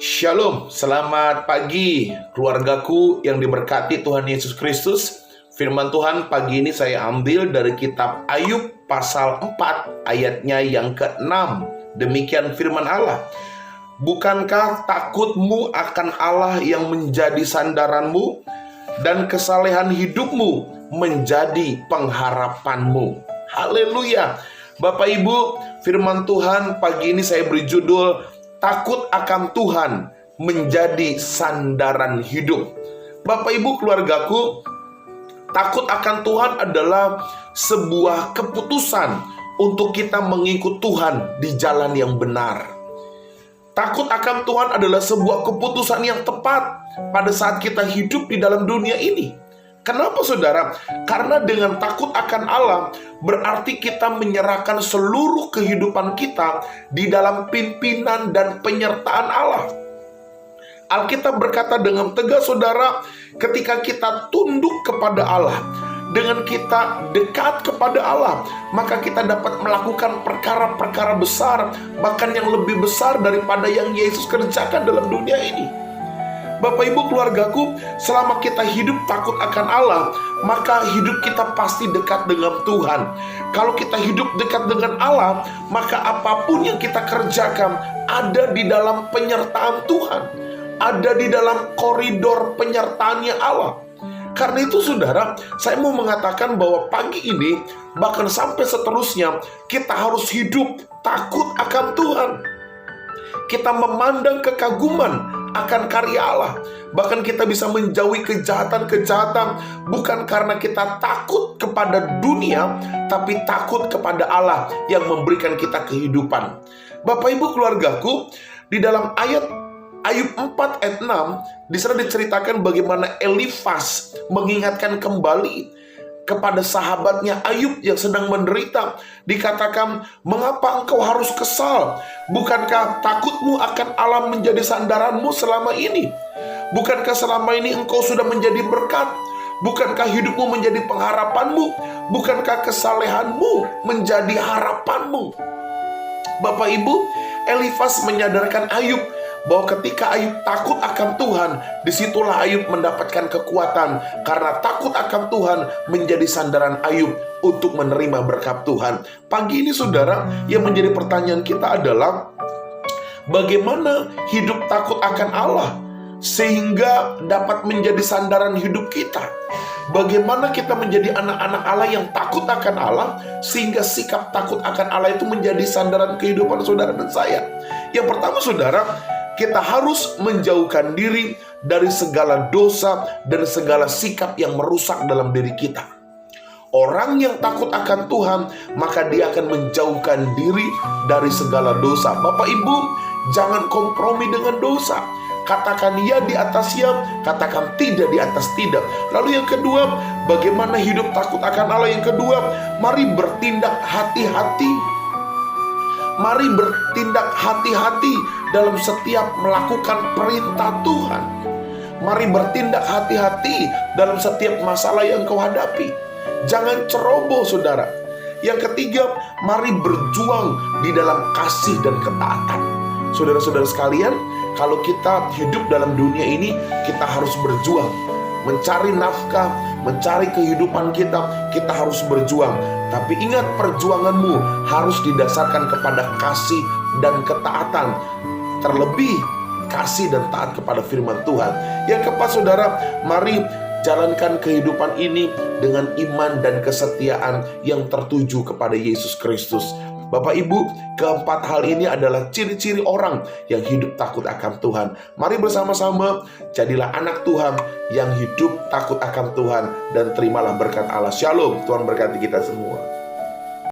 Shalom, selamat pagi keluargaku yang diberkati Tuhan Yesus Kristus. Firman Tuhan pagi ini saya ambil dari kitab Ayub pasal 4 ayatnya yang ke-6. Demikian firman Allah. Bukankah takutmu akan Allah yang menjadi sandaranmu dan kesalehan hidupmu menjadi pengharapanmu? Haleluya. Bapak Ibu, firman Tuhan pagi ini saya beri judul takut akan Tuhan menjadi sandaran hidup. Bapak Ibu keluargaku, takut akan Tuhan adalah sebuah keputusan untuk kita mengikut Tuhan di jalan yang benar. Takut akan Tuhan adalah sebuah keputusan yang tepat pada saat kita hidup di dalam dunia ini. Kenapa saudara? Karena dengan takut akan Allah berarti kita menyerahkan seluruh kehidupan kita di dalam pimpinan dan penyertaan Allah. Alkitab berkata dengan tegas saudara, ketika kita tunduk kepada Allah, dengan kita dekat kepada Allah, maka kita dapat melakukan perkara-perkara besar, bahkan yang lebih besar daripada yang Yesus kerjakan dalam dunia ini. Bapak Ibu keluargaku, selama kita hidup takut akan Allah, maka hidup kita pasti dekat dengan Tuhan. Kalau kita hidup dekat dengan Allah, maka apapun yang kita kerjakan ada di dalam penyertaan Tuhan, ada di dalam koridor penyertaannya Allah. Karena itu saudara, saya mau mengatakan bahwa pagi ini, bahkan sampai seterusnya, kita harus hidup takut akan Tuhan. Kita memandang kekaguman akan karya Allah. Bahkan kita bisa menjauhi kejahatan-kejahatan bukan karena kita takut kepada dunia, tapi takut kepada Allah yang memberikan kita kehidupan. Bapak Ibu keluargaku, di dalam ayat Ayub 4 ayat 6 di sana diceritakan bagaimana Elifas mengingatkan kembali kepada sahabatnya Ayub yang sedang menderita. Dikatakan, mengapa engkau harus kesal? Bukankah takutmu akan Allah menjadi sandaranmu selama ini? Bukankah selama ini engkau sudah menjadi berkat? Bukankah hidupmu menjadi pengharapanmu? Bukankah kesalehanmu menjadi harapanmu? Bapak Ibu, Elifas menyadarkan Ayub bahwa ketika Ayub takut akan Tuhan, disitulah Ayub mendapatkan kekuatan. Karena takut akan Tuhan menjadi sandaran Ayub untuk menerima berkat Tuhan. Pagi ini saudara, yang menjadi pertanyaan kita adalah bagaimana hidup takut akan Allah sehingga dapat menjadi sandaran hidup kita. Bagaimana kita menjadi anak-anak Allah yang takut akan Allah sehingga sikap takut akan Allah itu menjadi sandaran kehidupan saudara dan saya. Yang pertama saudara, kita harus menjauhkan diri dari segala dosa dan segala sikap yang merusak dalam diri kita. Orang yang takut akan Tuhan, maka dia akan menjauhkan diri dari segala dosa. Bapak Ibu, jangan kompromi dengan dosa. Katakan ya di atas ya, katakan tidak di atas tidak. Lalu yang kedua, bagaimana hidup takut akan Allah? Yang kedua, mari bertindak hati-hati. Mari bertindak hati-hati dalam setiap melakukan perintah Tuhan. Mari bertindak hati-hati dalam setiap masalah yang kau hadapi. Jangan ceroboh saudara. Yang ketiga, mari berjuang di dalam kasih dan ketaatan. Saudara-saudara sekalian, kalau kita hidup dalam dunia ini, kita harus berjuang. Mencari nafkah, mencari kehidupan kita harus berjuang. Tapi ingat, perjuanganmu harus didasarkan kepada kasih dan ketaatan. Terlebih kasih dan taat kepada firman Tuhan. Yang keempat saudara, mari jalankan kehidupan ini dengan iman dan kesetiaan yang tertuju kepada Yesus Kristus. Bapak Ibu, keempat hal ini adalah ciri-ciri orang yang hidup takut akan Tuhan. Mari bersama-sama jadilah anak Tuhan yang hidup takut akan Tuhan dan terimalah berkat Allah. Shalom, Tuhan berkati kita semua.